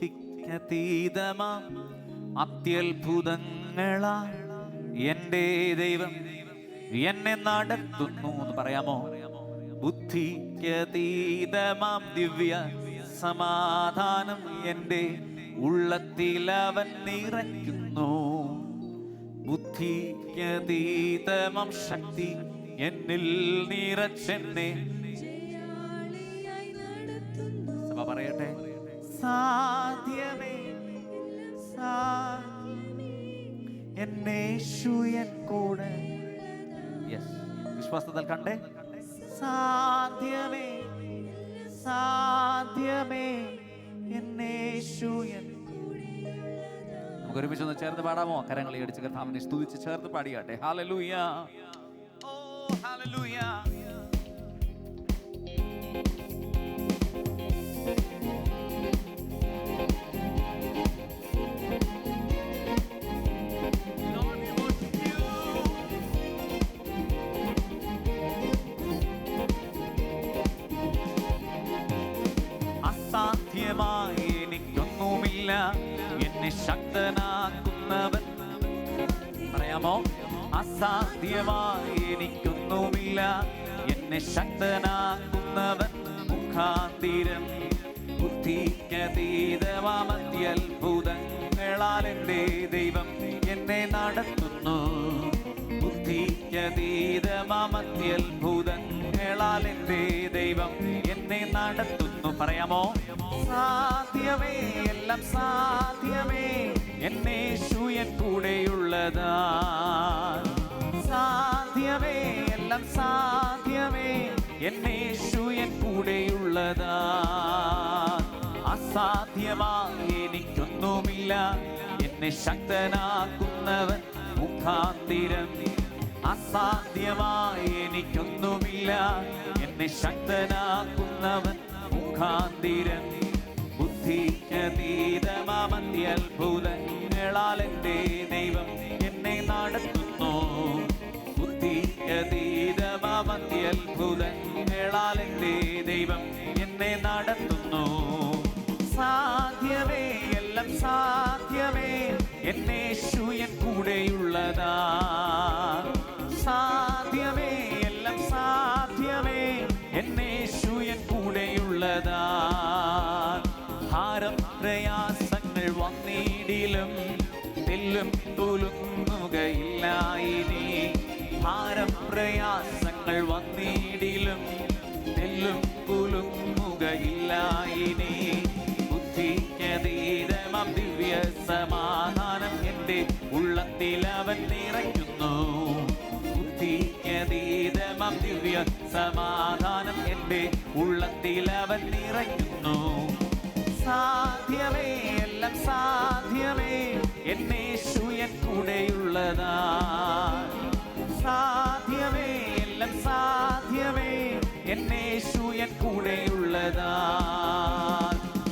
ബുദ്ധിക്കതീതമാം അത്യത്ഭുതങ്ങളാ എൻ്റെ ദൈവം എന്നെ നടത്തുന്നു എന്ന് പറയാമോ? ബുദ്ധിക്കതീതമാം ദിവ്യ സമാധാനം എൻ്റെ ഉള്ളത്തിൽ അവൻ നിറയ്ക്കുന്നു. ബുദ്ധിക്കതീതമാം ശക്തി എന്നിൽ നിറച്ചെന്നെ സഭ പറയട്ടെ. സാധ്യമേ എന്നേശു എൻ കൂടെ. വിശ്വാസത്താൽ കണ്ടേ. സാധ്യമേ സാധ്യമേ എന്നേശു എൻ. നമുക്ക് ഒരുമിച്ച് ഒന്ന് ചേർന്ന് പാടാമോ? കരങ്ങളെ അടിച്ച് കർത്താവിനെ സ്തുതിച്ച് ചേർന്ന് പാടിയാട്ടെ. ഹല്ലേലൂയ, ഓ ഹല്ലേലൂയ. അസാധ്യമായി എനിക്കൊന്നുമില്ല, എന്നെ ശക്തനാക്കുന്നവൻ. പറയാമോ? അസാധ്യമായി എനിക്കൊന്നുമില്ല, എന്നെ ശക്തനാക്കുന്നവൻ മുഖാന്തിരം. ബുദ്ധിക്കതീതമാം അത്യത്ഭുതങ്ങളാൽ എൻ്റെ ദൈവം എന്നെ നടത്തുന്നു. ബുദ്ധിക്കതീതമാം അത്യത്ഭുതങ്ങളാൽ എൻ്റെ ദൈവം എന്നെ നടത്തുന്നു. പറയാമോ? സാധ്യമേ എല്ലാം സാധ്യമേ എന്നേശു എൻ കൂടെയുള്ളതാ. സാധ്യമേ എല്ലാം സാധ്യമേ എന്നേശു എൻ കൂടെയുള്ളതാ. അസാധ്യമായി എനിക്കൊന്നുമില്ല, എന്നെ ശക്തനാക്കുന്നവൻ മുഖാന്തിരം. അസാധ്യമായി എനിക്കൊന്നുമില്ല, എന്നെ ശക്തനാക്കുന്നവൻ മുഖാന്തിരം. ബുദ്ധിക്കതീതമാം അത്യത്ഭുതങ്ങളാൽ എൻ്റെ ദൈവം എന്നെ നടത്തുന്നു. ബുദ്ധിക്കതീതമാം അത്യത്ഭുതങ്ങളാൽ എൻ്റെ ദൈവം എന്നെ നടത്തുന്നു. സാധ്യമേ എല്ലാം സാധ്യമേ എന്നേശു എൻ കൂടെയുള്ളതാ. സാധ്യമേ എല്ലാം സാധ്യമേ എന്നേശു എൻ കൂടെയുള്ളതാ. ഭാരം പ്രയാസങ്ങൾ വന്നിടിലും തെല്ലും കുലുങ്ങുകയില്ല ഇനി. ഭാരം പ്രയാസങ്ങൾ വന്നിടിലും തെല്ലും കുലുങ്ങുകയില്ല ഇനി. ബുദ്ധിക്കതീതമാം ദിവ്യ സമാധാനം എൻ്റെ ഉള്ളത്തിൽ അവൻ നിറയ്ക്കുന്നു. ബുദ്ധിക്കതീതമാം ദിവ്യ സമാധാനം എൻ്റെ ഉള്ളത്തിൽ അവൻ നിറയ്ക്കുന്നു. സാധ്യമേ എല്ലാം സാധ്യമേ എന്നേശു എൻ കൂടെയുള്ളതാ. സാധ്യമേ എല്ലാം സാധ്യമേ എന്നേശു എൻ കൂടെയുള്ളതാ.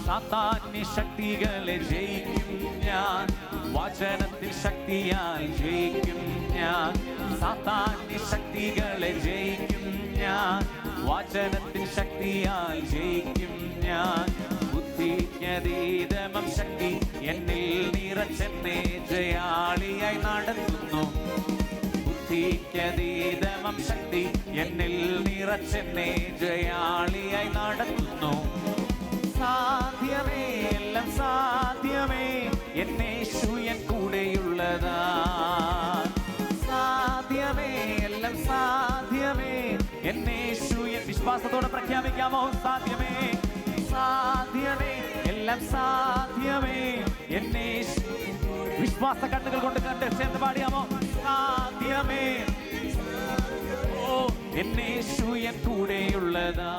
സാത്താന്യ ശക്തികളെ ജയിക്കും ഞാൻ, വചനത്തിൽ ശക്തിയാൽ ജയിക്കും ഞാൻ. സാത്താന്യ ശക്തികളെ ജയിക്കും ഞാൻ, വചനത്തിൽ ശക്തിയാൽ ജയിക്കും ഞാൻ. ബുദ്ധിക്കതീതമാം ശക്തി എന്നിൽ നിറച്ചെന്നെ ജയാളിയായി നടത്തുന്നു. ബുദ്ധിക്കതീതമാം ശക്തി എന്നിൽ നിറച്ചെന്നെ ജയാളിയായി നടത്തുന്നു. സാധ്യമേ എല്ലാം സാധ്യമേ എന്നേശു എൻ കൂടെയുള്ളതാ. സാധ്യമേ എല്ലാം സാധ്യമേ എന്നേശു എൻ. വിശ്വാസത്തോടെ പ്രഖ്യാപിക്കാമോ? സാധ്യമേ സാധ്യമേ എല്ലാം സാധ്യമേ എന്നേശു. വിശ്വാസ കണ്ണുകൾ കൊണ്ട് കണ്ട് ചേർന്ന് പാടിയാമോ? സാധ്യമേ ഓ എന്നേശു എൻ കൂടെയുള്ളതാ.